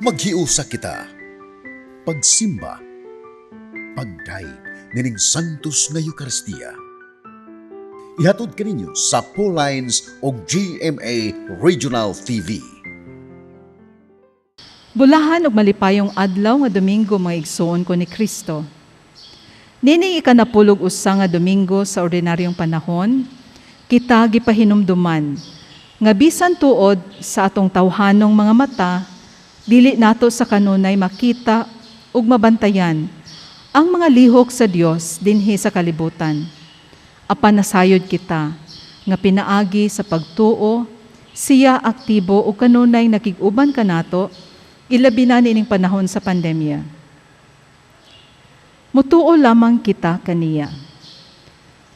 Maghiusa kita, pagsimba, pagdaig nining Santos nga Eucharistia. Ihatod kaninyo sa Pauline's o GMA Regional TV. Bulahan og malipayong adlaw nga Domingo mga igsoon ko ni Kristo. Nining ikanapulog usa nga Domingo sa ordinaryong panahon, kita gipahinumduman nga bisan tuod sa atong tawhanong mga mata, dili nato sa kanunay makita ug mabantayan ang mga lihok sa Dios dinhi sa kalibutan. Apan nasayod kita nga pinaagi sa pagtuo, siya aktibo ug kanunay nakig-uban kanato ilabi na nining panahon sa pandemya. Mutuo lamang kita kaniya.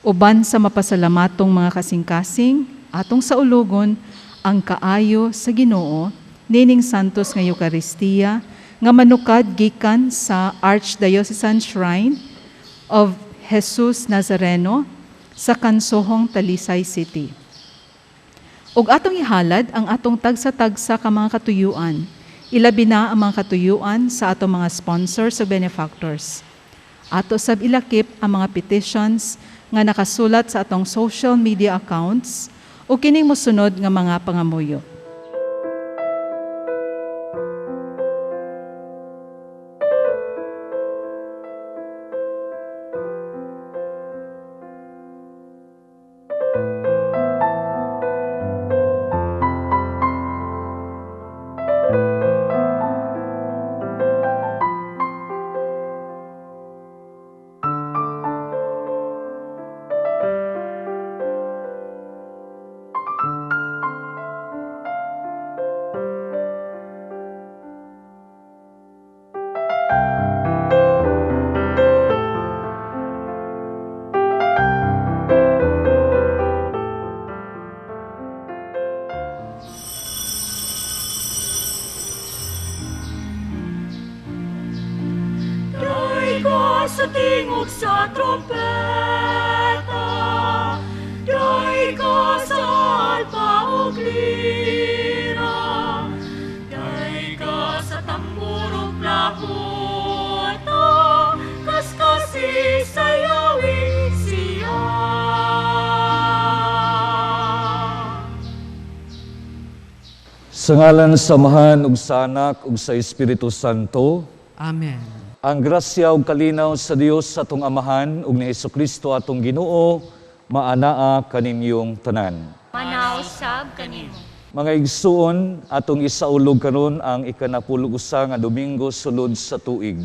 Uban sa mapasalamatong mga kasing-kasing, atong sa ulugon ang kaayo sa Ginoo nining Santos nga Eucharistia nga manukad gikan sa Archdiocesan Shrine of Jesus Nazareno sa Kansohong, Talisay City. Ug atong ihalad ang atong tagsa-tagsa ka mga katuyuan, ilabi na ang mga katuyuan sa atong mga sponsors o benefactors. Ato sab ilakip ang mga petitions nga nakasulat sa atong social media accounts o kining mosunod nga mga pangamuyo. Sa tingog sa trompeta, day ka sa alpa ug lira, day ka sa tambur ug plauta, kaskasi sayawing siya. Sa ngalan sa Amahan ug sa Anak ug sa Espiritu Santo. Amen. Ang grasya ug kalinaw sa Dios sa atong Amahan ug ni Jesucristo atong Ginoo maanaa kaninyong tanan. Manaw sab kanimo. Mga igsuon, atong isaulog karon ang ikanapulugusa nga Domingo sulod sa tuig.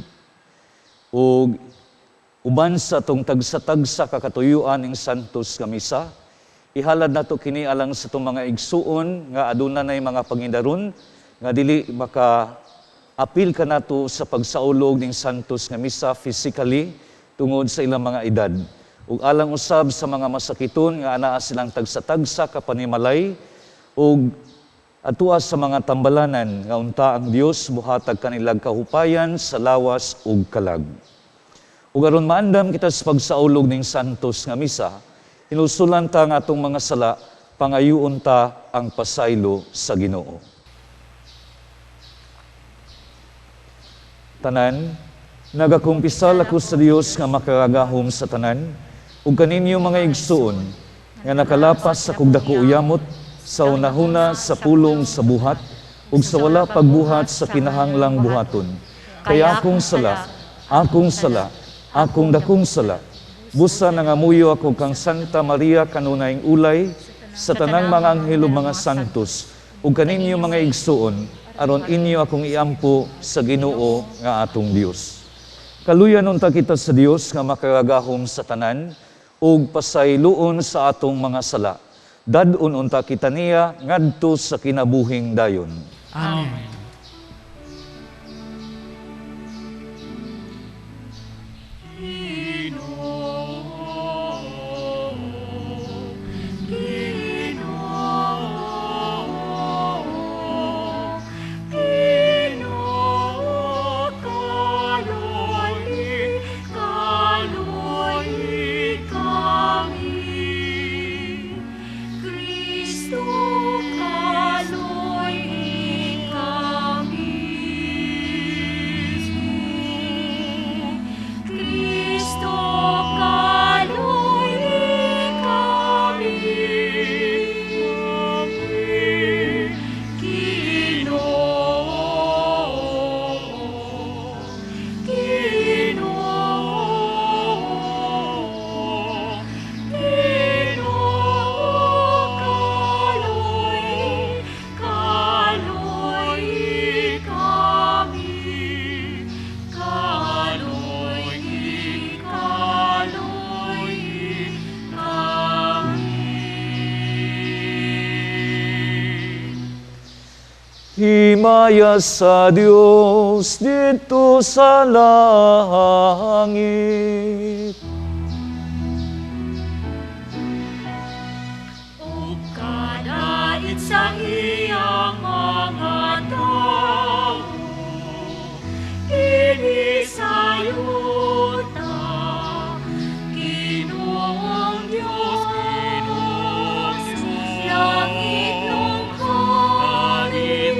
Ug uban sa atong tagsa-tagsa kakatuyuan ing Santos nga Misa, ihalad nato kini alang sa atong mga igsuon nga aduna nay mga pangindaron nga dili apil ka nato sa pagsaulog ng Santos nga Misa physically tungod sa ilang mga edad. Ug alang usab sa mga masakiton nga anaa silang tagsa-tagsa kapanimalay ug atua sa mga tambalanan nga unta ang Dios buhatag kanilang kahupayan sa lawas ug kalag. Ug aron maandam kita sa pagsaulog ng Santos nga Misa, hinusulan ta nga atong mga sala, pangayuon ta ang pasaylo sa Ginoo. Tanan, nagakumpisal ako sa Dios nga makagahom sa tanan, ug kaninyo mga igsuon, nga nakalapas sa kugdako uyamot, sa unahuna sa pulong sa buhat, ug sa wala pagbuhat sa kinahanglang buhaton. Kaya akong sala, akong dakong sala, busa nangamuyo ako kang Santa Maria kanunayng ulay, sa tanang mga anghel ug mga santos, ug kaninyo mga igsuon, aron inyo akong iampo sa Ginoo nga atong Dios. Kaluyan unta kita sa Dios nga makagahom sa tanan ug pasayloon sa atong mga sala. Dad-on unta kita niya ngadto sa kinabuhing dayon. Amen. Kristo kaloy ikaw. himaya sa Diyos dito sa langit. O kadait sa iyang mga tao, inisayuta, Ginoong Diyos, langit nung hari,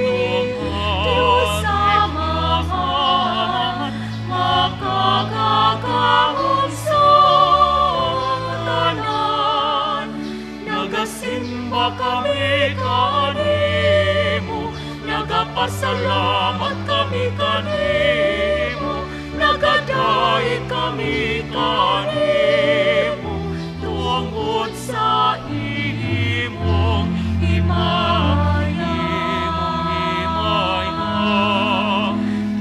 Diyos amahan, makakagahong sa tanan. Nagasimba kami kanimo, nagapasalamat kami kanimo, nagadait kami kanimo, tungod sa imong himaya,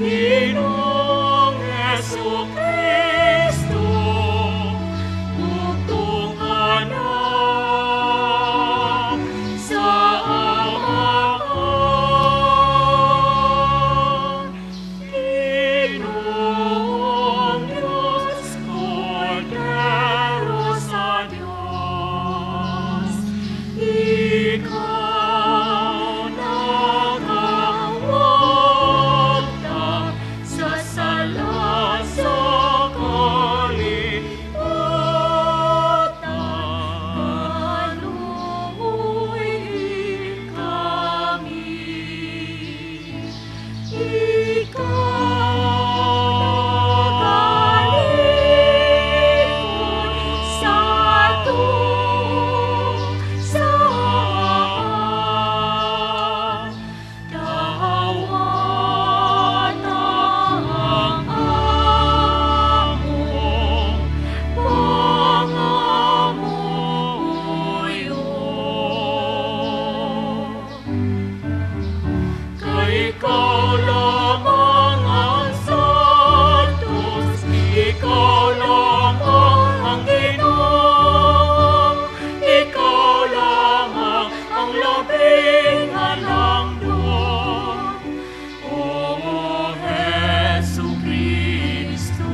Ginoong Jesucristo, bugtungan na sa amahan. Ginoong Diyos, Kordero sa Diyos, Ikaw nagawagta sa sala sa kalibutan. Kaluoy kami, Ikaw nagalikod sa tugsaan. Dawan ang among pangamuyo. Kay ikaw lamang ang santos, ikaw lamang ang Ginoo, ikaw lamang ang labing halangdon, O Jesucristo.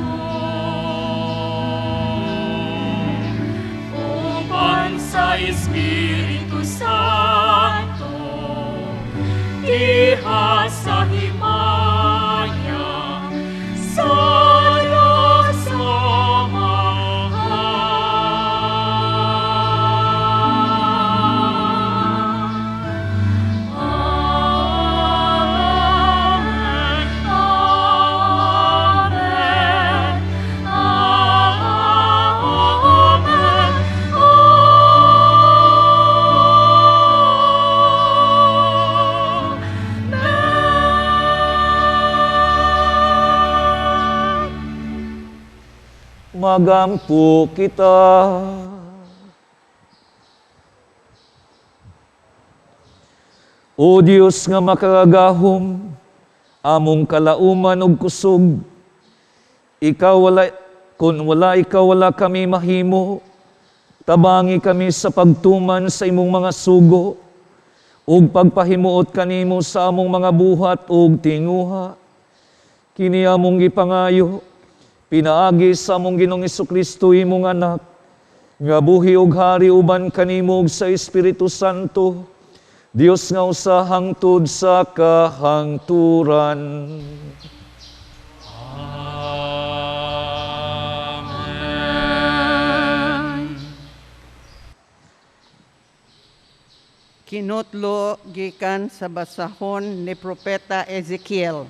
Uban sa Espiritu Santo, diha sa himaya, sa Diyos Amahan. Amen, amen, Magampo kita. O Diyos nga makagahom, among kalauman ug kusog, kung wala ikaw, wala kami mahimo. Tabangi kami sa pagtuman sa imong mga sugo, ug pagpahimuot kanimo sa among mga buhat ug tinguha. Kini among gipangayo, pinaagi sa among Ginoong Jesucristo imong anak, nga buhi ug hari uban kanimo ug sa Espiritu Santo, Dios nga usa hangtod sa kahangturan. Kinutlo gikan sa basahon ni Propeta Ezekiel.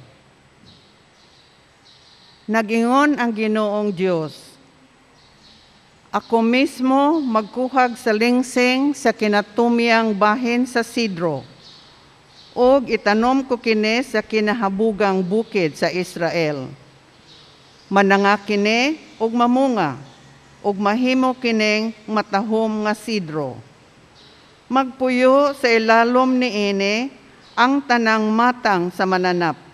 Nagingon ang Ginoong Diyos, ako mismo magkuhag sa lingsing sa kinatumiang bahin sa Sidro, ug itanom ko kini sa kinahabugang bukid sa Israel. Mananga kini ug mamunga, ug mahimo kining matahom nga sidro. Magpuyo sa ilalom niini ang tanang matang sa mananap,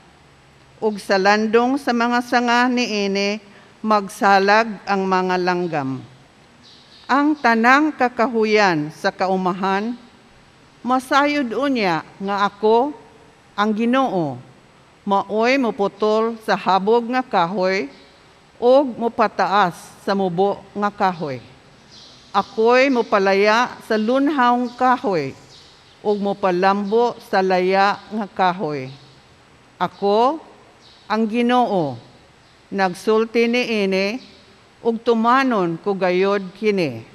ug sa landong sa mga sanga niini magsalag ang mga langgam. Ang tanang kakahuyan sa kaumahan, masayod unya nga ako Ang Ginoo maoy moputol sa habog nga kahoy ug mopataas sa mubo nga kahoy. Ako'y mopalaya sa lunhawng kahoy ug mopalambo sa laya nga kahoy. Ako, ang Ginoo, nagsulti niini ug tumanon ko gayod kini.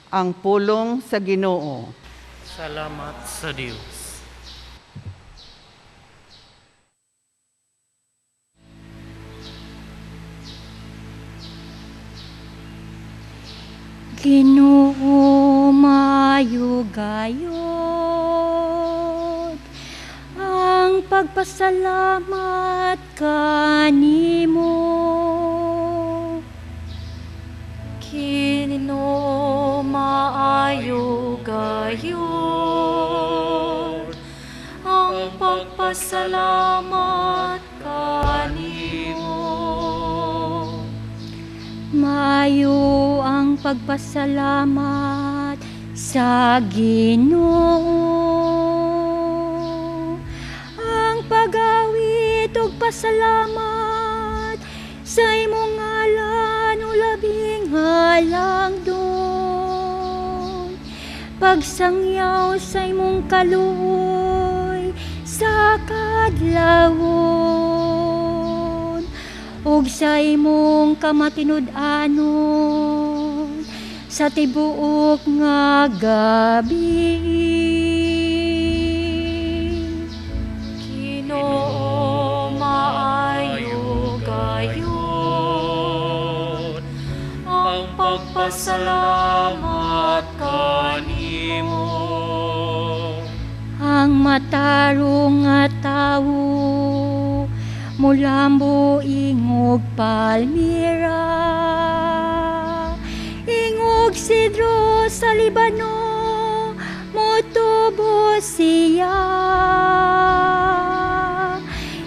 Ang pulong sa Ginoo. Salamat sa Diyos. Ginoo mayugayod ang pagpasalamat kanimo. Ginoo maayugayod ang pagpasalamat kanimo. Mayo ang pagpasalamat sa Ginoo. Ang pag-awit ug pasalamat sa imong ngalan o labing halangdon. Pagsangyaw sa imong kaluoy sa kadlawon ug sa imong kamatinud-anon sa tibuok nga gabi. Ginoo maayugayod ang pagpasalamat kanimo. Ang matarong nga tawo mulambo ingog palmira, ingog sidro sa Libano, motubo siya.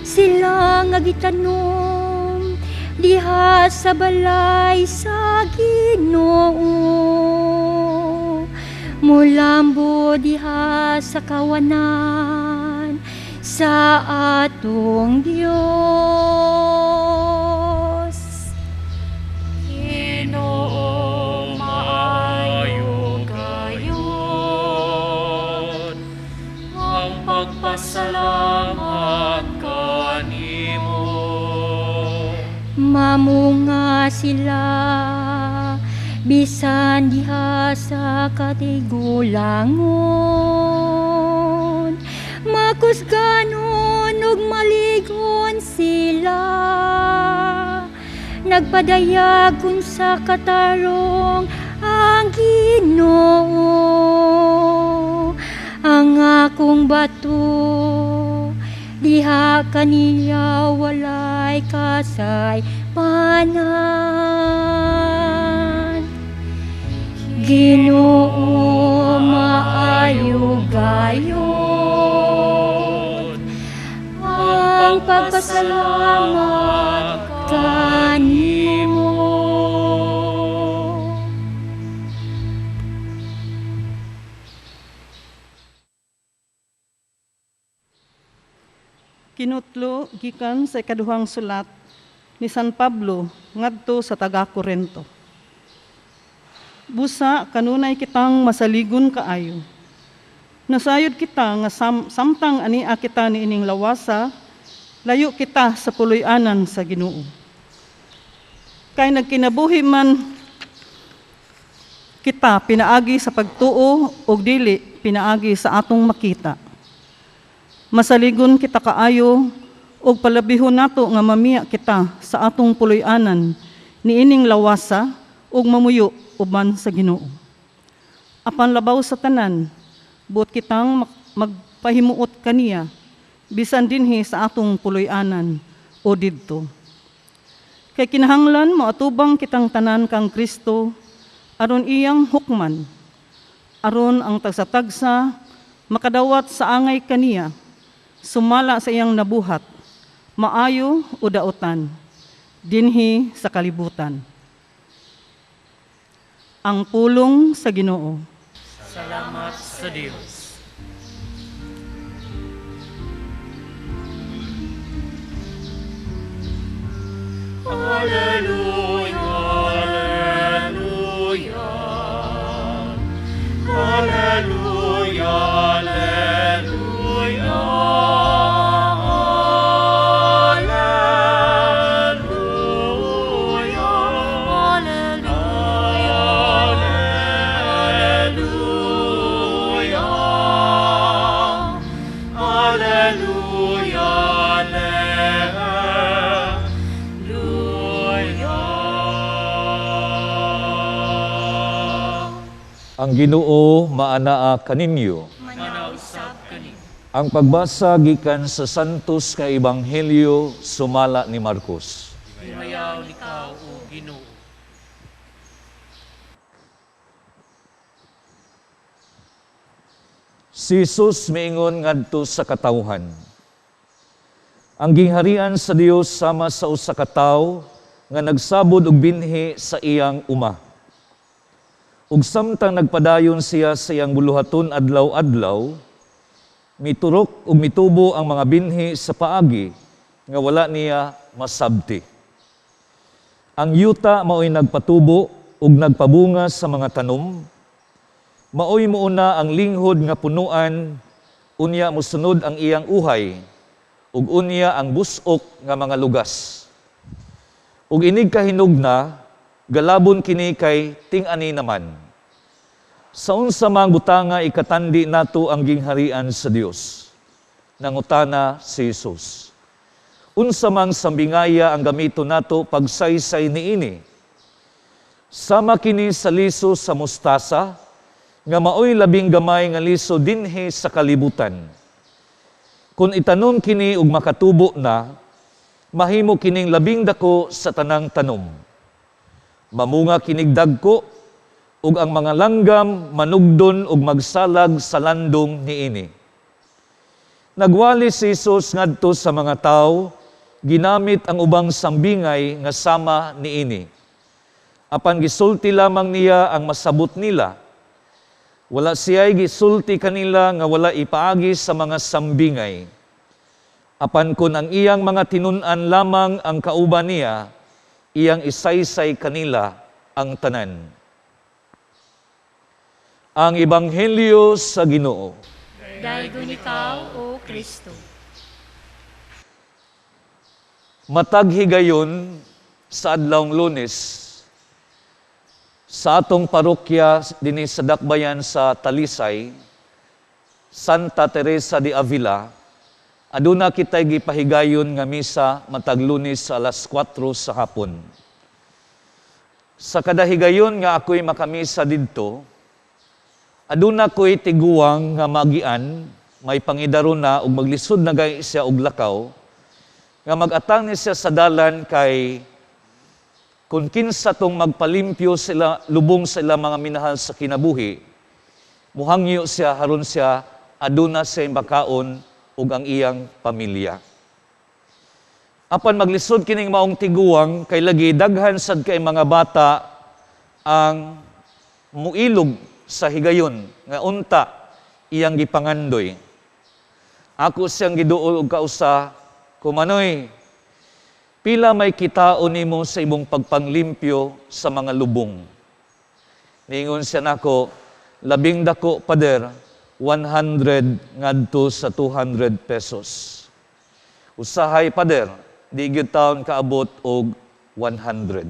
Sila nga gitanom diha sa balay sa Ginoo, mulambo diha sa kawanan sa atong Diyos. Ginoo maayugayod ang pagpasalamat kanimo. Mamunga sila bisan diha sa katigulangon, makusganon ug maligon sila. Nagpadayag kun sa katarong ang Ginoo, ang akong bato. Diha kaniya walay kasay panan. Ginoo maayugayod ang pagpasalamat kanimo. Kinutlo gikan sa ikaduhang sulat ni San Pablo ngadto sa taga-Corinto. Busa kanunay kitang masaligon kaayo. Nasayod kita nga samtang ania kita niining lawasa, layo kita sa puloy-anan sa Ginoo. Kay nagkinabuhi man kita pinaagi sa pagtuo ug dili pinaagi sa atong makita. Masaligon kita kaayo ug palabihon nato nga mamiya kita sa atong puloy-anan niining lawasa ug mamuyo uban sa Ginoo. Apan labaw sa tanan, buot kitang magpahimuot kaniya bisan dinhi sa atong puloy-anan o didto. Kay kinahanglan moatubang kitang tanan kang Kristo aron iyang hukman, aron ang tagsa-tagsa makadawat sa angay kaniya, sumala sa iyang nabuhat, maayo o daotan, dinhi sa kalibutan. Ang pulong sa Ginoo. Salamat sa Diyos. Hallelujah, hallelujah. Hallelujah, Ang Ginoo maanaa kaninyo. Manausap kani. Ang pagbasa gikan sa Santos nga Ebanghelyo sumala ni Marcos. Himayaw ikaw o Ginoo. Si Jesus miingon ngadto sa katawhan. Ang gingharian sa Dios sama sa usa ka tawo nga nagsabod og binhi sa iyang uma. Ug samtang nagpadayon siya sa iyang buluhaton adlaw-adlaw, miturok ug mitubo ang mga binhi sa paagi nga wala niya masabti. Ang yuta mao'y nagpatubo ug nagpabunga sa mga tanom, mao'y muuna ang linghod nga punuan, unya mosunod ang iyang uhay, ug unya ang busok nga mga lugas. Ug inig kahinugna, galabon kini kay ting-ani naman. Sa unsa mang butanga ikatandi nato ang gingharian sa Dios. Nangutana si Jesus. Unsa mang sambingaya ang gamito nato pagsaysay niini? Sama kini sa liso sa mustasa, nga maoy labing gamay nga liso dinhi sa kalibutan. Kung itanom kini ug makatubo na, mahimo kining labing dako sa tanang tanom. Mamunga kinig dagko, ug ang mga langgam manugdon ug magsalag sa landong niini. Nagwali si Jesus ngadto sa mga tawo, ginamit ang ubang sambingay nga sama niini. Apan gisulti lamang niya ang masabot nila. Wala siya'y gisulti kanila nga wala ipaagi sa mga sambingay. Apan kun ang iyang mga tinun-an lamang ang kauban niya, iyang isaysay kanila ang tanan. Ang Ebanghelyo sa Ginoo. Daygon ikaw, O Kristo. Matag higayon sa adlawng Lunes, sa atong parokya dinhi sa Dakbayan sa Talisay, Santa Teresa de Avila, aduna kitay gipahigayon nga misa matag Lunes sa alas 4 sa hapon. Sa kada higayon nga ako'y makamisa didto, aduna ko'y tiguang nga magian, may pangidaro na ug maglisod na gay siya og lakaw, nga mag-atang ni siya sa dalan kay kung kinsa tong magpalimpyo sila, lubong sila mga minahal sa kinabuhi, muhangyo siya, haron siya, aduna siya makaon ug ang iyang pamilya. Apan maglisod kining maong tiguang, kay lagi daghan sad kay mga bata ang muilog sa higayon, nga unta iyang gipangandoy. Ako siyang giduol og kausa, kumanoy, pila may kitaon nimo sa imong pagpanglimpyo sa mga lubong. Ningon siya nako, labing dako pader, 100 ngadto sa 200 pesos. Usahay pader, di gyud taon kaabot og 100.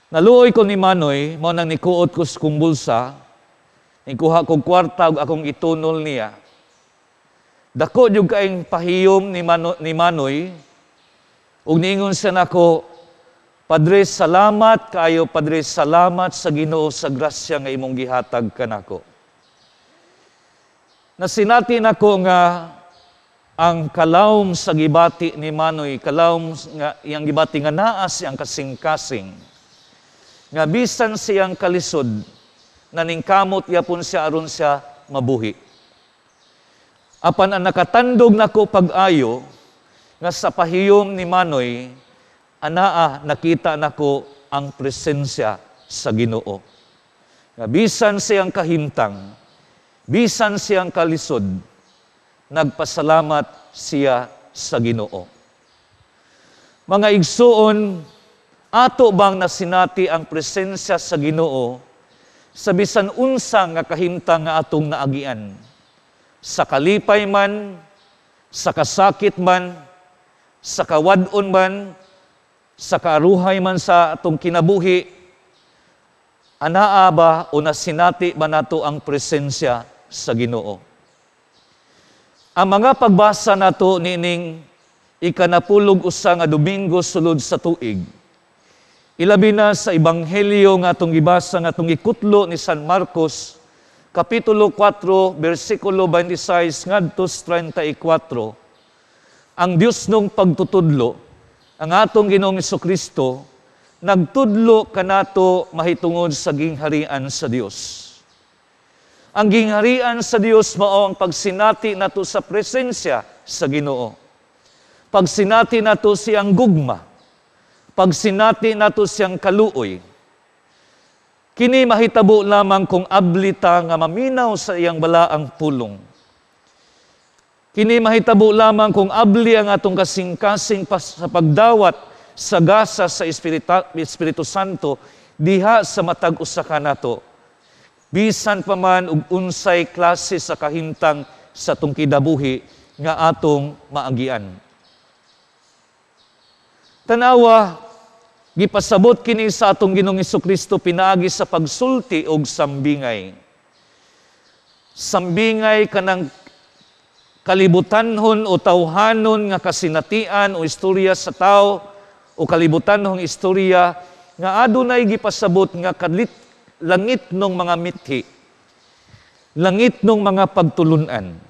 Naluoy ko ni Manoy, mao nang nikuot ko sa kong bulsa, nikuha kong kwarta ug akong itunol niya. Dako jud kaayong pahiyom ni Manoy, ug niingon siya nako, Padre, salamat kaayo, Padre, salamat sa Ginoo sa grasya nga imong gihatag kanako. Nasinati nako nga ang kalawom sa gibati ni Manoy, kalawom nga iyang gibati nga naa siyang kasing-kasing, nga bisan siyang kalisod, naningkamot yapon siya aron siya mabuhi. Apan ang nakatandog nako pag-ayo, nga sa pahiyom ni Manoy, anaa nakita nako ang presensya sa Ginoo. Nga bisan siyang kahimtang, bisan siyang kalisod, nagpasalamat siya sa Ginoo. Mga igsuon, ato bang nasinati ang presensya sa Ginoo sa bisan unsa nga kahimtang nga atong naagian? Sa kalipay man, sa kasakit man, sa kawadon man, sa kaaruhay man sa atong kinabuhi, anaa ba o nasinati ba nato ang presensya sa Ginoo? Ang mga pagbasa nato nining ikanapulog usa nga Domingo sulod sa tuig, ilabi na sa Ebanghelyo nga atong gibasa nga atong ikutlo ni San Marcos, Kapitulo 4, versikulo 26 ngadto 34, ang Dios nung pagtutudlo, ang atong Ginoong Jesucristo, nagtudlo kanato mahitungod sa gingharian sa Dios. Ang gingharian sa Dios mao ang pagsinati nato sa presensya sa Ginoo. Pagsinati nato siyang gugma, pagsinati nato siyang kaluoy. Kini mahitabo lamang kung ablita nga maminaw sa iyang balaang pulong. Kini mahitabo lamang kung abli ang atong kasing-kasing sa pagdawat sa gasa sa Espiritu Santo diha sa matag usa ka nato. Bisan pa man og unsay klase sa kahimtang sa atong kidabuhi nga atong maagian. Tanawa, gipasabot kini sa atong Ginoong Jesucristo pinaagi sa pagsulti og sambingay. Sambingay kanang kalibutanhon o tawhanon nga kasinatian o istorya sa tao o kalibutanhong istorya nga adunay gipasabot nga langit ng mga mithi, langit ng mga pagtulunan.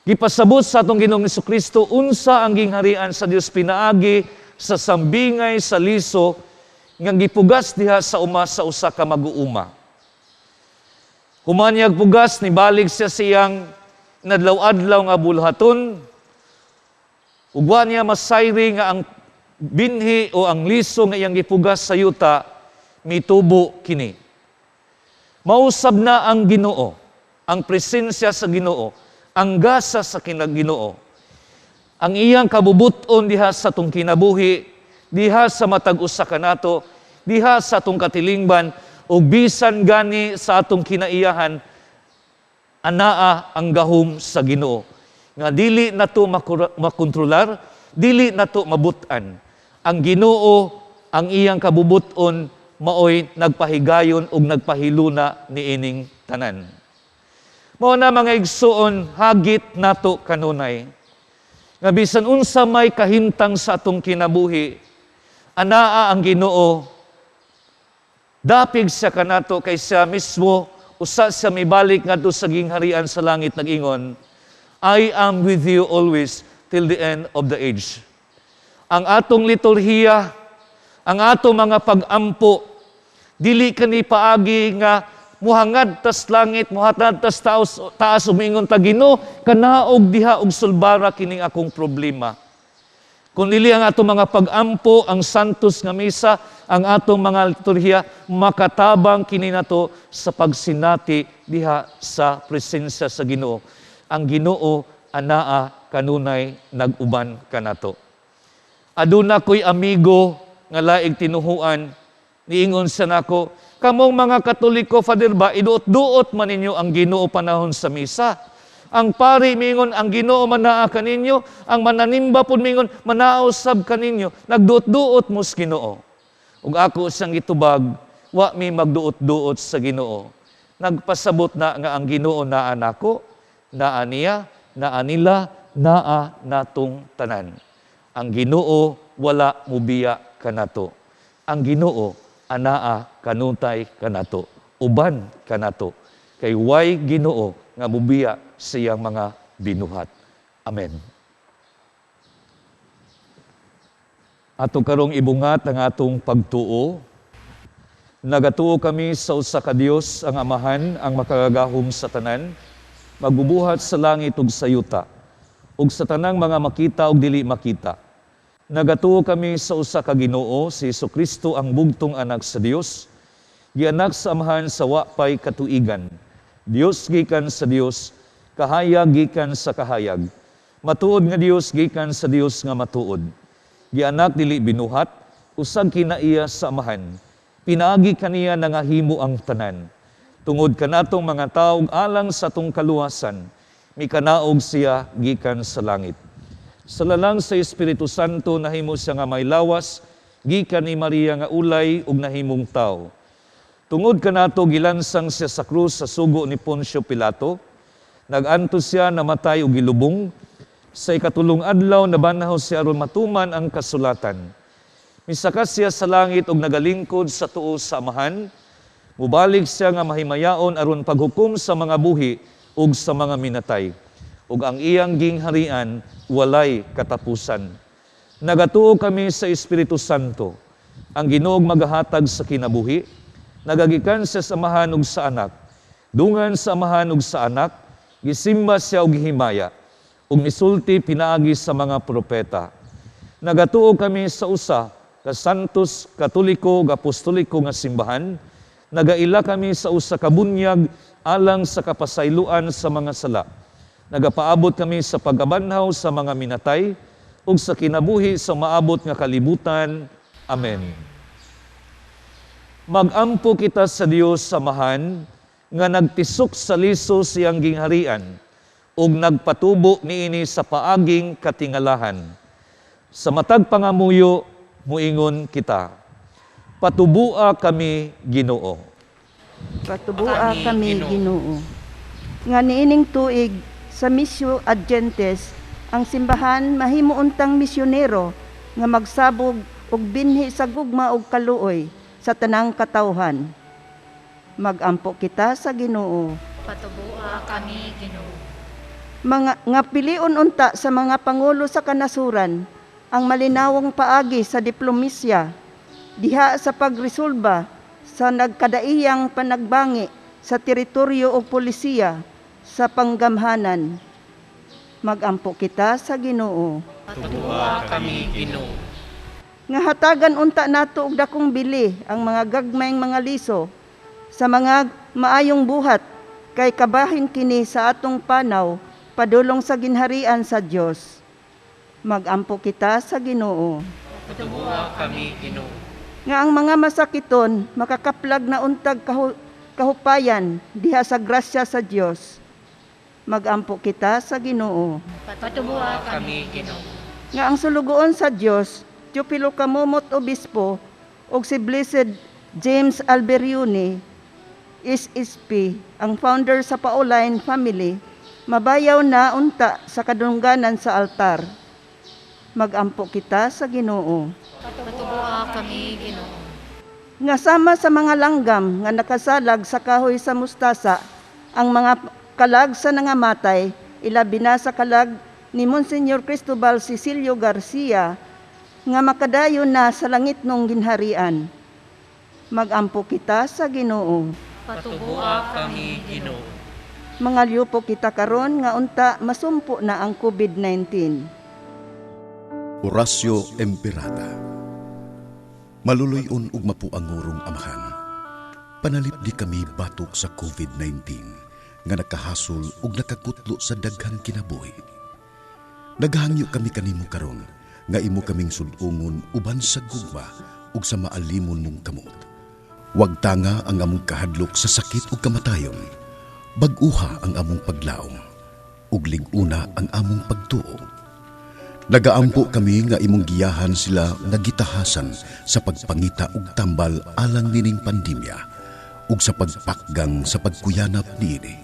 Gipasabot sa atong Ginoong Jesucristo unsa ang gingharian sa Dios pinaagi sa sambingay sa liso nga gipugas diha sa sa usa ka mag-uuma. Humanyag pugas ni balik siya siyang nadlaw-adlaw nga bulhaton. Ugwa niya masayri nga ang binhi o ang liso nga iyang gipugas sa yuta mitubo kini. Mausab na ang Ginoo, ang presensya sa Ginoo, ang gasa sa Ginoo. Ang iyang kabubuton diha sa atong kinabuhi, diha sa matag usa ka nato, diha sa atong katilingban, ug bisan gani sa atong kinaiyahan, anaa ang gahom sa Ginoo. Nga dili nato makontrolar, dili nato mabutan. Ang Ginoo, ang iyang kabubuton, maoy nagpahigayon ug nagpahiluna niining tanan. Mao na mga igsuon, hagit nato kanunay. Nga bisan unsa may kahimtang sa atong kinabuhi, anaa ang Ginoo, dapig siya kanato kay siya mismo, usa siya mibalik ngadto sa gingharian sa langit nag-ingon, I am with you always till the end of the age. Ang atong liturhiya, ang atong mga pag-ampo, dili kani paagi nga muhangad tas langit, muhatad tas taas umingon ta Ginoo, kanaog diha og sulbara kining akong problema. Kung dili ang atong mga pag-ampo, ang santos nga misa, ang atong mga liturhiya, makatabang kini nato sa pagsinati diha sa presensya sa Ginoo. Ang Ginoo anaa kanunay nag-uban kanato. Aduna ko'y amigo nga laig tinuhuan, niingon sa nako, kamong mga Katoliko, Father ba, iduot-duot man ninyo ang Ginoo panahon sa misa. Ang pari mingon, ang Ginoo manaa kaninyo, ang mananimba pud mingon, manausab kaninyo, nagduot-duot mo sa Ginoo. Ug ako siyang itubag, wa mi magduot-duot sa Ginoo. Nagpasabot na nga ang Ginoo naa nako, naa niya, naa nila, naa natong tanan. Ang Ginoo wala mubiya kanato. Ang Ginoo anaa kanuntay kanato, uban kanato, kay way Ginoo nga mubiya siyang mga binuhat. Amen. Ato karong ibungat ang atong pagtuo. Nagatuo kami sa usa ka Dios, ang Amahan, ang makagagahom sa tanan, magbubuhat sa langit ug sa yuta, ug sa tanang mga makita ug dili makita. Nagatuo kami sa usa ka Ginoo, si Jesucristo ang bugtong anak sa Dios, gianak sa Amahan sa wa pay katuigan. Dios gikan sa Dios, kahayag gikan sa kahayag. Matuod nga Dios gikan sa Dios nga matuod. gianak dili binuhat, usag kinaiya sa amahan. Pinaagi kaniya nangahimo ang tanan. Tungod kanatong mga taog alang sa atong kaluwasan, mikanaog siya gikan sa langit. Sa lalang sa Espiritu Santo nahimo siya nga may lawas, gikan ni Maria nga ulay ug nahimong tao. Tungod kanato gilansang siya sa krus sa sugo ni Poncio Pilato, naganto siya namatay ug gilubong. Sa ikatulong adlaw nabanaw siya aron matuman ang kasulatan. Misakas siya sa langit ug nagalingkod sa tuo sa amahan. Mubalik siya nga mahimayaon aron paghukom sa mga buhi ug sa mga minatay. Ug ang iyang gingharian walay katapusan. Nagatuo kami sa Espiritu Santo. Ang Ginoo magahatag sa kinabuhi. Nagagikan siya sa amahan ug sa anak. Dungan sa amahan ug sa anak, gisimba siya og gihimaya. Ug misulti pinaagi sa mga propeta. Nagatuo kami sa usa ka santos, katoliko, ug apostoliko nga simbahan. Nagaila kami sa usa ka bunyag alang sa kapasayloan sa mga sala. Nagapaabot kami sa pagabanhaw sa mga minatay ug sa kinabuhi sa maabot nga kalibutan. Amen. Magampo kita sa Dios samahan nga nagtisok sa liso siyang gingharian ug nagpatubo niini sa paaging katingalahan. Sa matag pangamuyo muingon kita, patubua kami Ginoo. Patubua kami Ginoo. Nga niining tuig sa Missio Agentes, ang simbahan mahimuuntang misyonero nga magsabog og binhi sa gugma ug kaluoy sa tanang katawhan. Magampo kita sa Ginoo. Patubua kami Ginoo. Nga piliun unta sa mga pangulo sa kanasuran ang malinawang paagi sa diplomasya, diha sa pagresolba sa nagkadaiyang panagbangi sa teritoryo o polisiya sa panggamhanan. Magampo kita sa Ginoo. Patubua kami Ginoo. Nga hatagan unta nato og dakong bili ang mga gagmayng mga liso sa mga maayong buhat kay kabahin kini sa atong panaw padulong sa ginharian sa Dios. Magampo kita sa Ginoo. Patubua kami Ginoo. Nga ang mga masakiton makakaplag na untag kahupayan diha sa grasya sa Dios. Magampo kita sa Ginoo. Patubua kami Ginoo. Nga ang sulugoon sa Dios, Teopilo Camomot Obispo ug si Blessed James Alberione, SSP, ang founder sa Pauline Family, mabayaw na unta sa kadungganan sa altar. Magampo kita sa Ginoo. Patubua kami Ginoo. Nga sama sa mga langgam nga nakasalag sa kahoy sa mustasa, ang mga kalag sa nangamatay, ilabi na sa kalag ni Monsignor Cristobal Cecilio Garcia, nga makadayon na sa langit nung ginharian. Magampo kita sa Ginoo. Patubua kami Ginoo. Mangalyo po kita karon nga unta masumpo na ang COVID-19. Orasyo Emperata. Maluluyon ug mapuangurong amahan. Panalip di kami batok sa COVID-19 nga nakahasol ug nakakutlo sa daghang kinabuhi. Naghangyo kami kanimo karon nga imo kaming sudungon uban sa gugma ug sa maalimon mong kamot. Wag tanga ang among kahadlok sa sakit ug kamatayon. Bag-uha ang among paglaom ug lig-una ang among pagtuo. Nagaampo kami nga imong giyahan sila nga gitahasan sa pagpangita ug tambal alang nining pandemya ug sa pagpakgang sa pagkuyanap niini.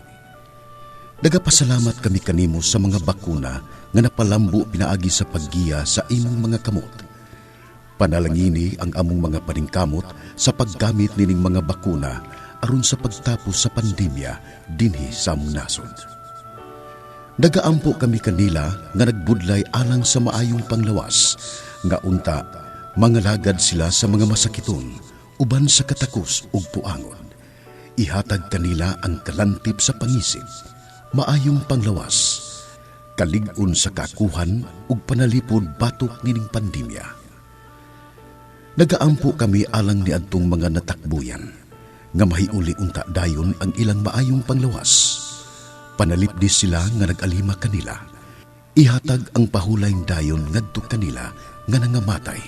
Nagapasalamat kami kanimo sa mga bakuna nga napalambo pinaagi sa paggiya sa imong mga kamot. Panalangini ang among mga paningkamot sa paggamit nining mga bakuna aron sa pagtapos sa pandemya dinhi sa among nasod. Nagaampo kami kanila nga nagbudlay alang sa maayong panglawas, nga unta mangalagad sila sa mga masakiton uban sa katakos ug puangon. Ihatag kanila ang kalantip sa pangisip, maayong panglawas, kalig-on sa kakuhan ug panalipod batok nining pandemya. Nagaampo kami alang ni adtong mga natakbuyan, nga mahiuli unta dayon ang ilang maayong panglawas. Panalipdi sila nga nag-alima kanila. Ihatag ang pahulayng dayon ngadto kanila nga nangamatay.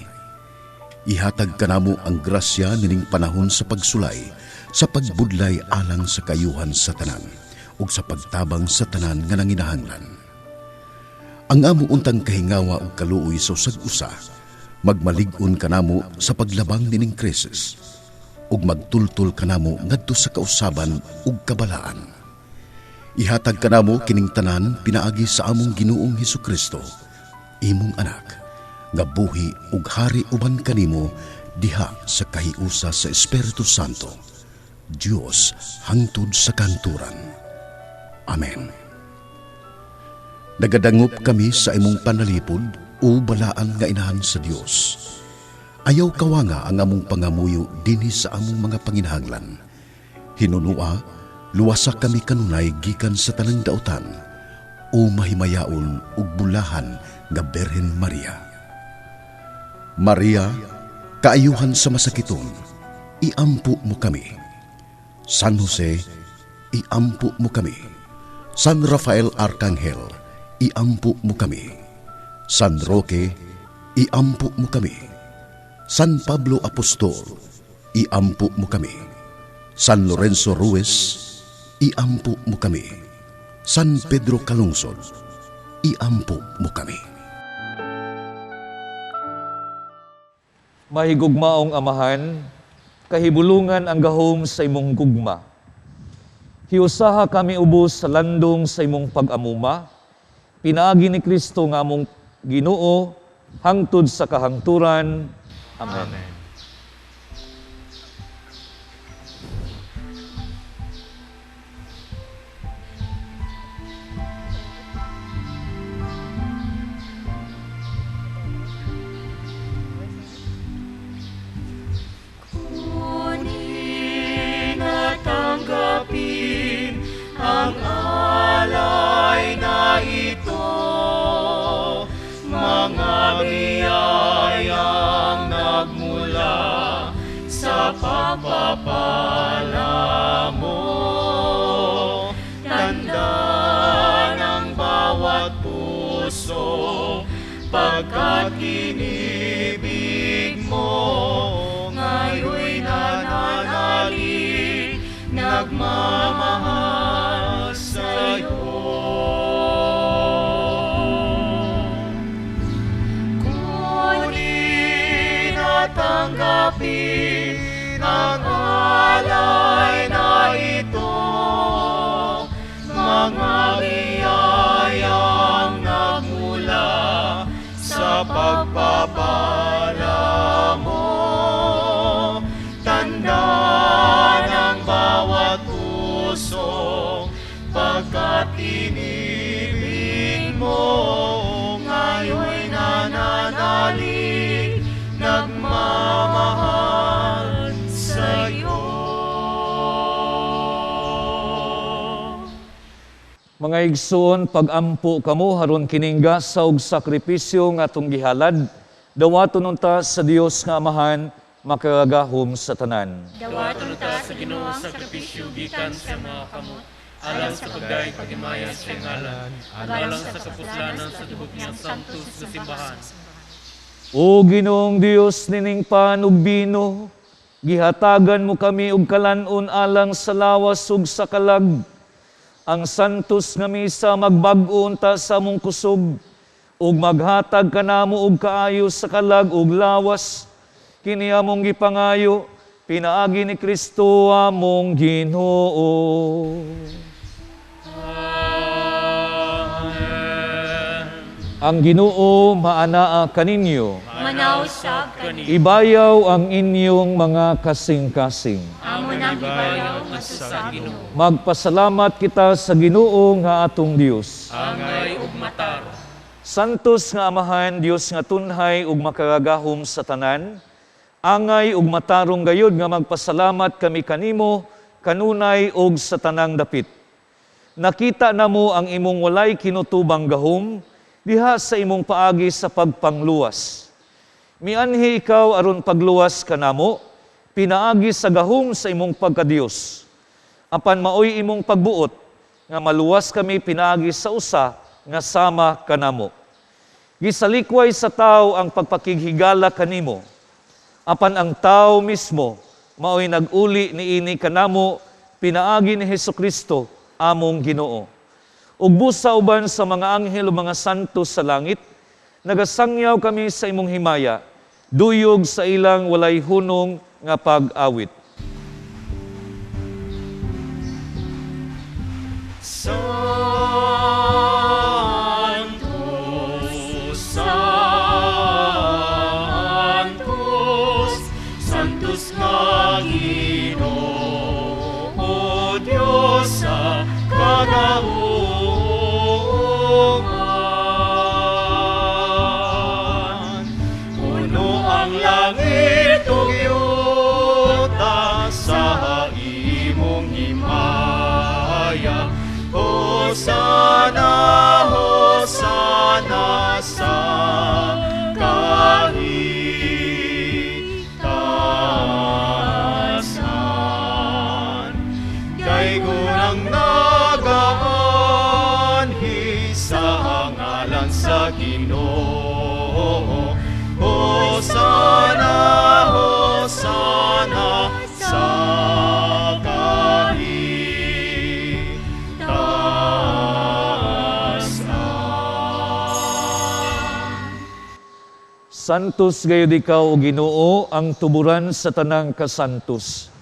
Ihatag kanamo ang grasya nining panahon sa pagsulay, sa pagbudlay alang sa kayuhan sa tanan, ug sa pagtabang sa tanan nga nanginahanglan. Ang amo untang kahingawa ug kaluoy sa usag-usa, magmalig-on kanamo sa paglabang nining krisis, ug magtultol kanamo ngadto sa kausaban ug kabalaan. Ihatag kanamo kining tanan pinaagi sa among Ginoong Hesukristo, imong anak, nga buhi ug hari uban kanimo diha sa kahiusa sa Espiritu Santo, Dios hangtod sa kanturan. Amen. Nagadangop kami sa imong panalipod o balaan nga inahan sa Dios. Ayaw kawanga ang among pangamuyo dinhi sa among mga panginahanglan. Hinunua, luwasa kami kanunay gikan sa tanang dautan o mahimayaon ug bulahan nga Berhen Maria. Maria, kaayuhan sa masakiton, iampo mo kami. San Jose, iampo mo kami. San Rafael Arcangel, iampo mo kami. San Roque, iampo mo kami. San Pablo Apostol, iampo mo kami. San Lorenzo Ruiz, iampo mo kami. San Pedro Calungsod, iampo mo kami. Mahigugmaong Amahan, kahibulungan ang gahom sa imong gugma. Hiusaha kami ubos sa landong sa imong pag-amuma, pinaagi ni Kristo nga among Ginoo, hangtod sa kahangturan. Amen. Amen. Kunin at tanggapin ang alay na ito, mga biyayang nagmula sa pagpapala mo. Tanda ng bawat puso pagkat inibig mo, ngayon'y nananalig, nagmamahal sa'yo. Kunin at tanggapin ang alay na ito, mga biyayang nagmula sa pagpapala mo. Tanda ng bawat puso pagkat inibig mo, ngayon'y nananalig, nagmamahal sa'yo. Mga igsoon, pag-ampo kamo haron kiningga sa og sakripisyo nga atong gihalad, dawaton unta sa Dios nga Amahan, makagahom sa tanan. Dawaton ta sa Ginoo sa sakripisyo gikan sa mga kamot, alang sa pagdayeg paghimayas sa ngalan, alang sa kapuslanan sa tubok niyang santos nga simbahan. O Ginoong Dios nining panugbino, gihatagan mo kami og kalan-on alang sa lawas ug sa kalag. Ang santos nga misa magbag-o unta sa among kusog, ug maghatag kanamo og kaayo sa kalag ug lawas. Kini among gipangayo, pinaagi ni Kristo among Ginoo. Ang Ginoo maanaa kaninyo. Manausap kani, Ibayaw ang inyong mga kasing-kasing. amo nang ibayaw nga sa Ginoo. Magpasalamat kita sa Ginoo nga atong Dios. Angay ug matar. Santos nga Amahan, Dios nga tunhay ug makagahom sa tanan, angay ug matarong gayud nga magpasalamat kami kanimo kanunay ug sa tanang dapit. Nakita namo ang imong walay kinutubang gahom diha sa imong paagi sa pagpangluwas. Mianhi ikaw aron pagluwas kanamo, pinaagi sa gahom sa imong pagkadios. Apan maoy imong pagbuot nga maluwas kami pinaagi sa usa nga sama kanamo. Gisalikway sa tao ang pagpakighigala kanimo, apan ang tao mismo mao'y nag-uli niini kanamo pinaagi ni Hesukristo among Ginoo. Ug busa uban sa mga anghel o mga santo sa langit, nagasangyaw kami sa imong himaya, duyog sa ilang walay hunong nga pag-awit. Santos nga Ginoo, Diyos sa kadaungan. Puno ang langit ug yuta sa imong himaya. Hosana, Hosana sa kahitasan. Kay gunang nagaanhi sa ngalan sa Ginoo. Hosana, Hosana sa Santos gayud ikaw, o Ginoo, ang tuburan sa tanang kasantos.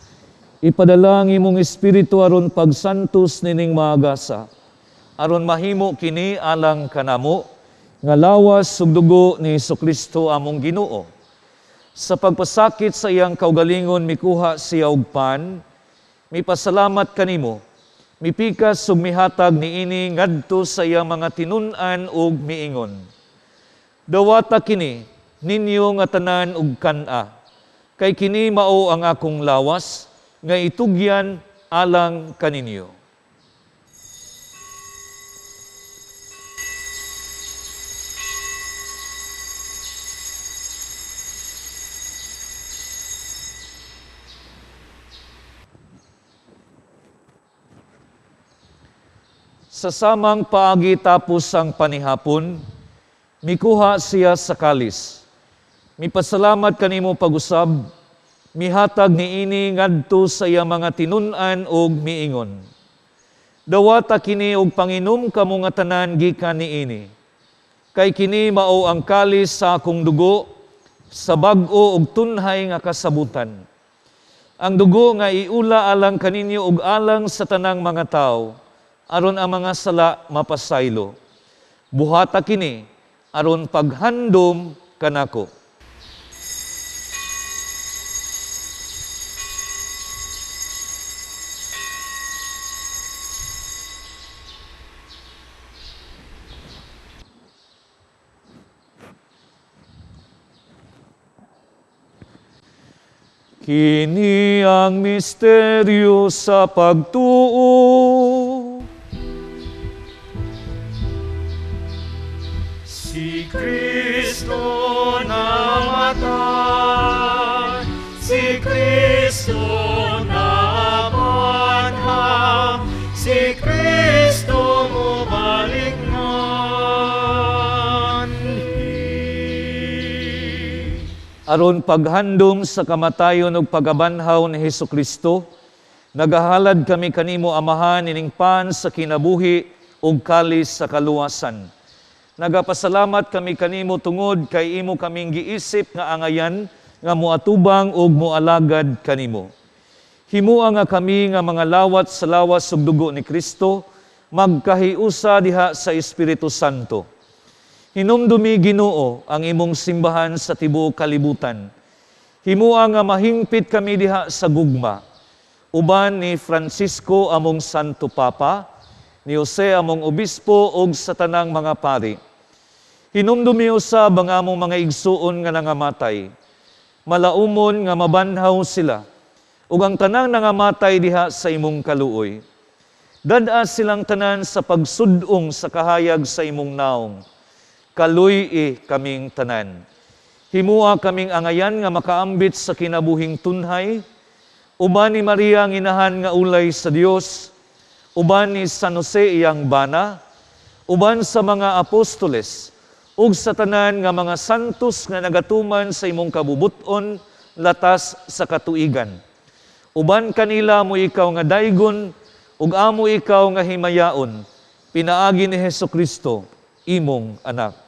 Ipadala ang imong espiritu aron pagsantos nining maagasa, aron mahimo kini alang kanamo, nga lawas ug dugo ni Hesukristo among Ginoo. Sa pagpasakit sa iyang kaugalingon mikuha siya og pan, mipasalamat kanimo, mipikas ug mihatag niini ngadto sa iyang mga tinun-an ug miingon. Dawata kini ninyo nga tanan ug kan-a, kay kini mao ang akong lawas, nga itugyan alang kaninyo. Sa samang paagi tapos ang panihapon, mikuha siya sa kalis. Mipasalamat kanimo pag-usab, mihatag niini ngadto sa iya mga tinun-an ug miingon. Dawata kini og panginom kamo nga tanan gikan niini. Kay kini mao ang kalis sa akong dugo, sa bag-o ug tunhay nga kasabutan. Ang dugo nga iula alang kaninyo ug alang sa tanang mga tawo, aron ang mga sala mapasaylo. Buhata kini aron paghandom kanako. Kini ang misteryo sa pagtuo. Si Kristo namatay, si Kristo nabanha, si Kristo mubalik Aron paghandom sa kamatayon ug pagabanhaw ni Hesukristo, nagahalad kami kanimo Amahan ining pan sa kinabuhi ug kalis sa kaluwasan. Nagapasalamat kami kanimo tungod kay imo kaming giisip nga angayan nga moatubang ug moalagad kanimo. Himua nga kami nga mga lawat sa lawas ug dugo ni Kristo magkahiusa diha sa Espiritu Santo. Hinumdumi Ginoo ang imong simbahan sa tibuok kalibutan. Himua nga mahingpit kami diha sa gugma. Uban ni Francisco among Santo Papa, ni Jose among obispo ug sa tanang mga pari. Hinumdumi usab ang among mga igsuon nga nangamatay. Malaumon nga mabanhaw sila ug ang tanang nangamatay diha sa imong kaluoy. Dad-a silang tanan sa pagsudong sa kahayag sa imong naong. Kaluy kaming tanan. Himua kaming angayan nga makaambit sa kinabuhing tunhay, uban ni Maria ang inahan nga ulay sa Dios, uban ni San Jose iyang bana, uban sa mga apostoles, ug sa tanan nga mga santos nga nagatuman sa imong kabubuton latas sa katuigan. Uban kanila mo ikaw nga daygon, ug amo ikaw nga himayaon, pinaagi ni Hesukristo, imong anak.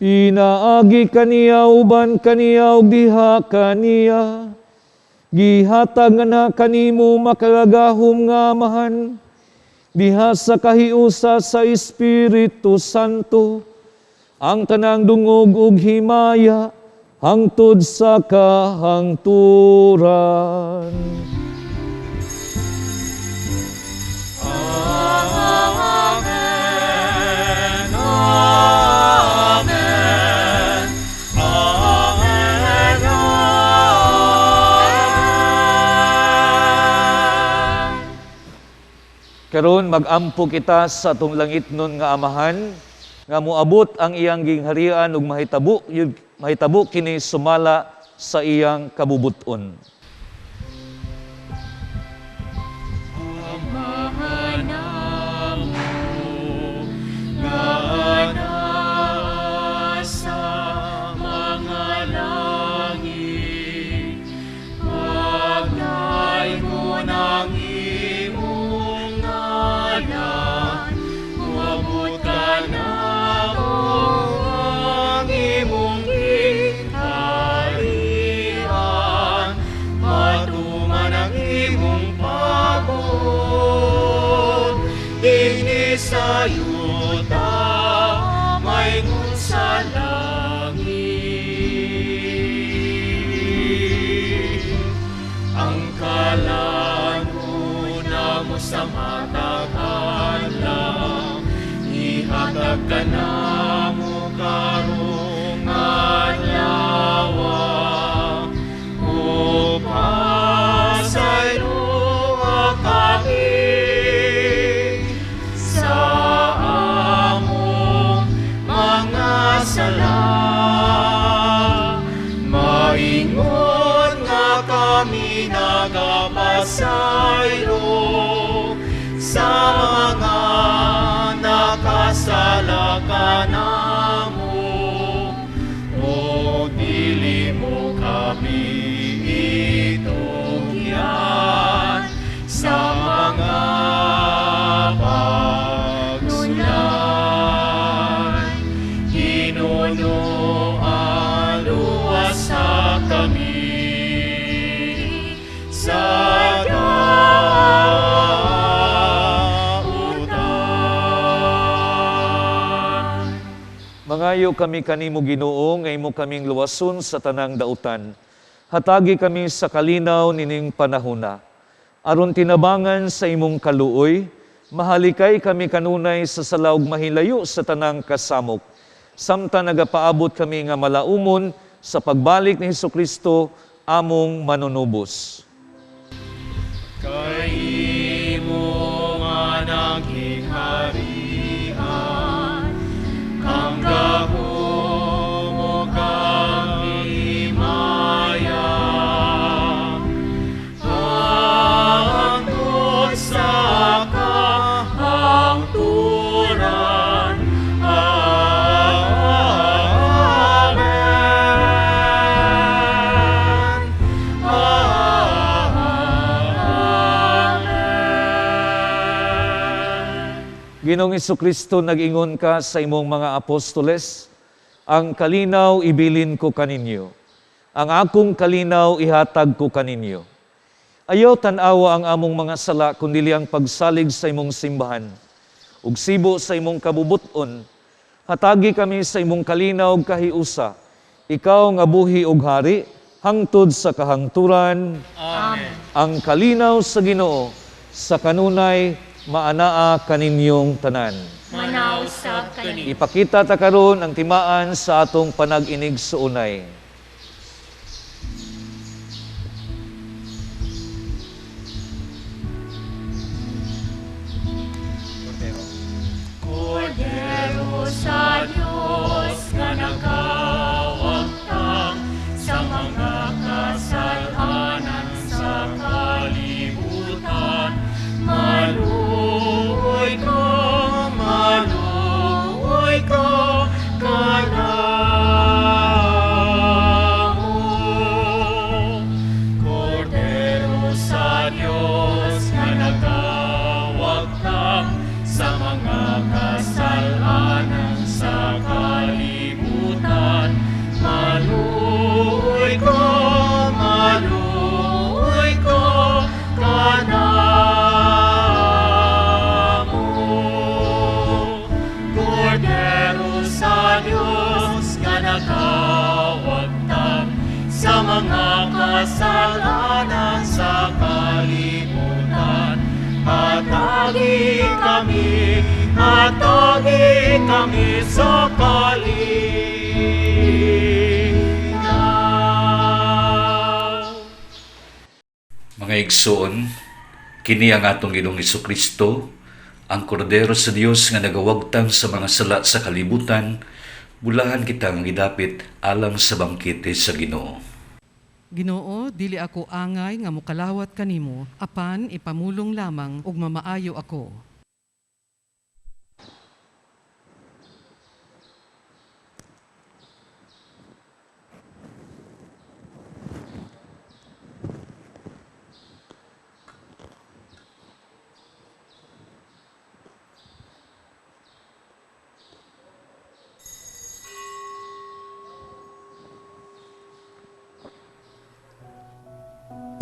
Pinaagi kaniya, uban kaniya, ug diha kaniya, gihatag na kanimo makagagahom nga amahan, diha sa kahiusa sa Espiritu Santo, ang tanang dungog ug himaya, hangtod sa kahangturan. Amen. Amen. Amen. Karon mag-ampo kita sa atong langitnon nga amahan, nga moabot ang iyang gingharian ug mahitabo kini sumala sa iyang kabubuton. Amahan namo nga nasa mga langit, pagdaygon ang imong ngalan, uabot ka na ang imong giharian, matuman ang imong pagod, dinhi sa yuta maingon sa langit. Ang kalanuna mo sa matag adlaw, ihatag ka na mo karong adlaw, upasaylo kami sa among mga sala. Maingon nga kami nagapasaylo sa mga nakasala kanamo, o dili mo kami itugyan sa mga pagsulan. Ginoo, aluwas sa kami sa dautan. Mangayo kami kanimo Ginoo, nga imo kaming luwason sa tanang dautan. Hatagi kami sa kalinaw nining panahona. Aron tinabangan sa imong kaluoy, mahalikay kami kanunay sa salaog mahilayo sa tanang kasamok. Samtang nagapaabot kami nga malaumon sa pagbalik ni Hesukristo, among manunubos. Kay imo nga naghiharian, ang gahom o kahimaya, hangtod sa kahangturan. Amen. Ginoong Hesukristo, nag-ingon ka sa imong mga apostoles, ang kalinaw ibilin ko kaninyo, ang akong kalinaw ihatag ko kaninyo. Ayaw tan-awa ang among mga sala, kundi ang pagsalig sa imong simbahan, ug sibo sa imong kabubuton. Hatagi kami sa imong kalinaw ug kahiusa, ikaw nga buhi ug hari, hangtod sa kahangturan. Amen. Ang kalinaw sa Ginoo, sa kanunay, maanaa kaninyong tanan. Manaw sab kani. Ipakita ta karon ang timaan sa atong panag-inig suunay. Kordero sa Diyos nga nakawagtang sa mga kasalanan sa kalibutan, mga kasalanan sa kalibutan. Hatagi kami sa kalinaw. Mga igsoon, kini ang atong Ginoong Hesukristo, ang kordero sa Dios nga nagawagtang sa mga sala sa kalibutan, bulahan kita nga gidapit alang sa bangkete sa Ginoo. Ginoo, dili ako angay nga mukalawat kanimo, apan ipamulong lamang ug mamaayo ako.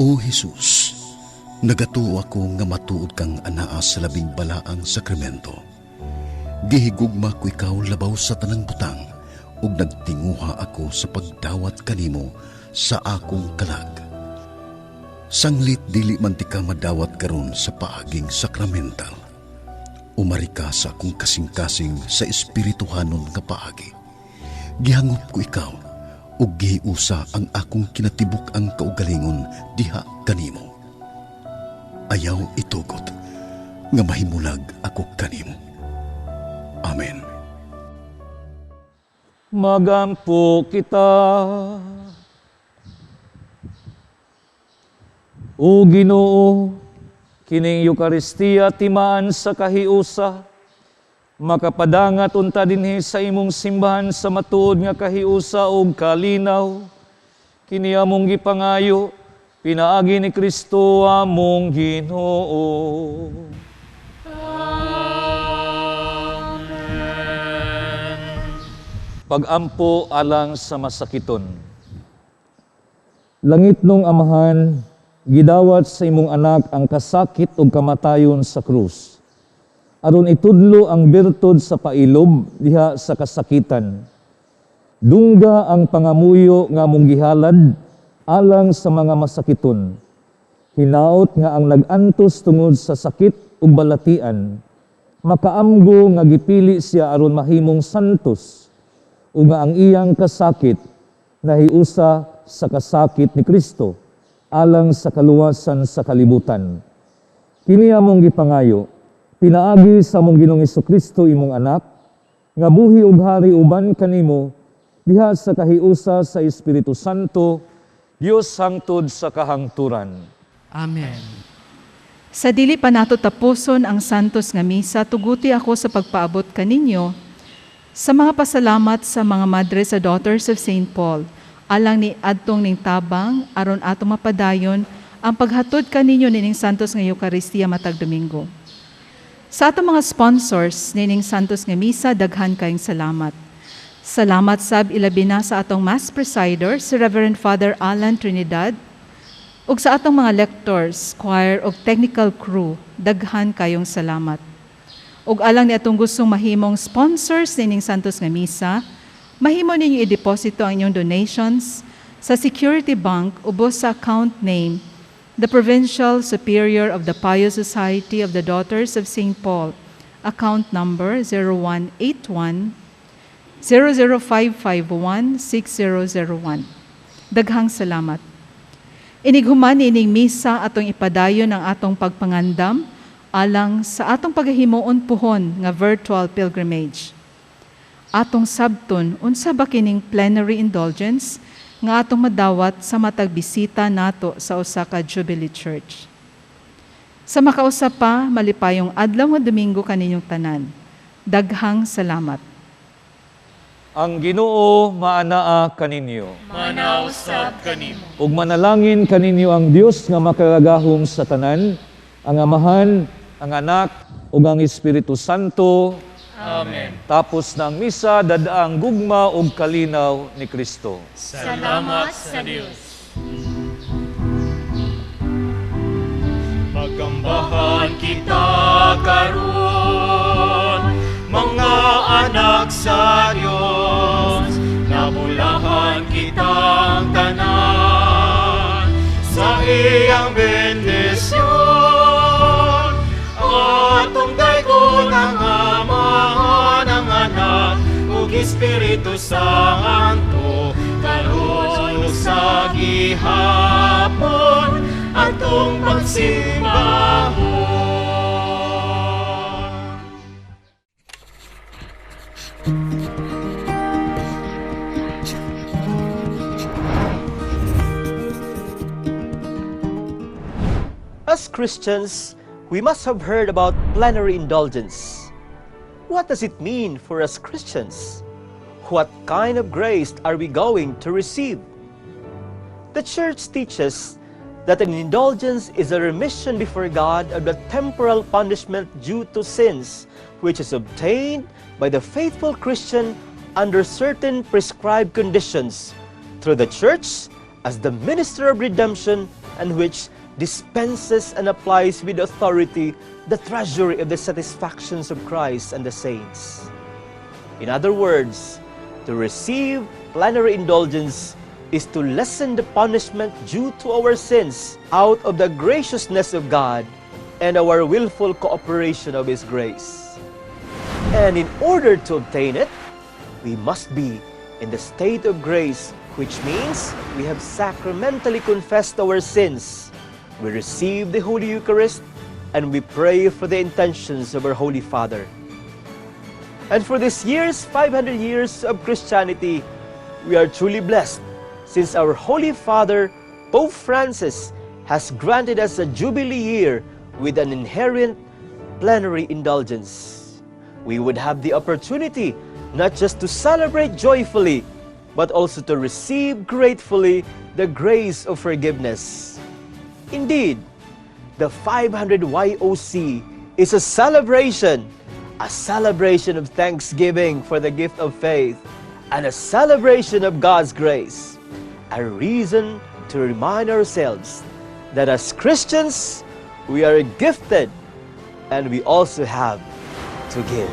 O Jesus, nagatuo ako nga matuod kang anaa sa labing balaang sakramento. Gihigugma ko ikaw labaw sa tanang butang, ug nagtinguha ako sa pagdawat kanimo sa akong kalag. Sanglit dili man ti ka madawat karon sa paaging sakramental. Umari ka sa akong kasing-kasing sa espirituhanon nga paagi. Gihangop ko ikaw, ug gihiusa ang akong kinatibuk ang kaugalingon diha kanimo. Ayaw itugot nga mahimulag ako kanimo. Amen. Magampo kita. O Ginoo, kining Eukaristiya timaan sa kahiusa, makapadangat unta dinhi sa imong simbahan sa matuod nga kahiusa ug kalinaw. Kini among gipangayo, pinaagi ni Kristo among Ginoo. Pagampo alang sa masakiton. Langit nung Amahan, gidawat sa imong anak ang kasakit ug kamatayon sa krus, aron itudlo ang birtud sa pailob diha sa kasakitan. Dungga ang pangamuyo nga mong gihalad alang sa mga masakiton. Hinaot nga ang nag-antos tungod sa sakit ug balatian, makaamgo nga gipili siya aron mahimong santos, ug nga ang iyang kasakit nahiusa sa kasakit ni Kristo alang sa kaluwasan sa kalibutan. Kini among gipangayo, pinaagi sa among Ginoong Hesukristo imong anak, nga buhi ug hari uban kanimo, diha sa kahiusa sa Espiritu Santo, Dios hangtod sa kahangturan. Amen. Sa dili pa nato tapuson ang santos nga misa, tuguti ako sa pagpaabot kaninyo sa mga pasalamat sa mga madre sa Daughters of St. Paul, alang ni adtong ning tabang aron atong mapadayon ang paghatod kaninyo nining santos nga Eukaristiya matag Domingo. Sa atong mga sponsors nining santos nga misa, daghan kayong salamat. Salamat sab ilabi na sa atong Mass Presider, si Reverend Father Alan Trinidad, ug sa atong mga lectors, choir ug technical crew, daghan kayong salamat. Ug alang ni atong gustong mahimong sponsors nining santos nga misa, mahimo ninyo i-deposito ang inyong donations sa Security Bank ubos sa account name the Provincial Superior of the Pious Society of the Daughters of St. Paul, account number 0181 00551 6001. Daghang salamat. Inighuman ining misa atong ipadayon ang atong pagpangandam alang sa atong paghimuon puhon nga virtual pilgrimage. Atong sabton unsa ba kining plenary indulgence nga atong madawat sa matag bisita nato sa usa ka Jubilee Church. Sa makausap pa, malipayong adlaw nga Domingo kaninyong tanan. Daghang salamat. Ang Ginoo maanaa kaninyo. Manausab kanimo. Ug manalangin kaninyo ang Dios nga makagahong sa tanan, ang Amahan, ang Anak, ug ang Espiritu Santo. Amen. Tapos na ang misa, dadaang gugma ug kalinaw ni Kristo. Salamat sa Dios. Magambahan kita karon, mga anak sa Dios, nabulahan kitang tanan. Espiritu Santo, karon ug sa gihapon atong pagsimbahon. As Christians, we must have heard about plenary indulgence. What does it mean for us Christians? What kind of grace are we going to receive? The Church teaches that an indulgence is a remission before God of the temporal punishment due to sins, which is obtained by the faithful Christian under certain prescribed conditions through the Church as the minister of redemption, and which dispenses and applies with authority the treasury of the satisfactions of Christ and the saints. In other words, to receive plenary indulgence is to lessen the punishment due to our sins out of the graciousness of God and our willful cooperation of His grace. And in order to obtain it, we must be in the state of grace, which means we have sacramentally confessed our sins. We receive the Holy Eucharist, and we pray for the intentions of our Holy Father. And for this year's 500 years of Christianity, we are truly blessed, since our Holy Father, Pope Francis, has granted us a Jubilee year with an inherent plenary indulgence. We would have the opportunity not just to celebrate joyfully, but also to receive gratefully the grace of forgiveness. Indeed, the 500 YOC is a celebration of thanksgiving for the gift of faith, and a celebration of God's grace, a reason to remind ourselves that as Christians, we are gifted and we also have to give.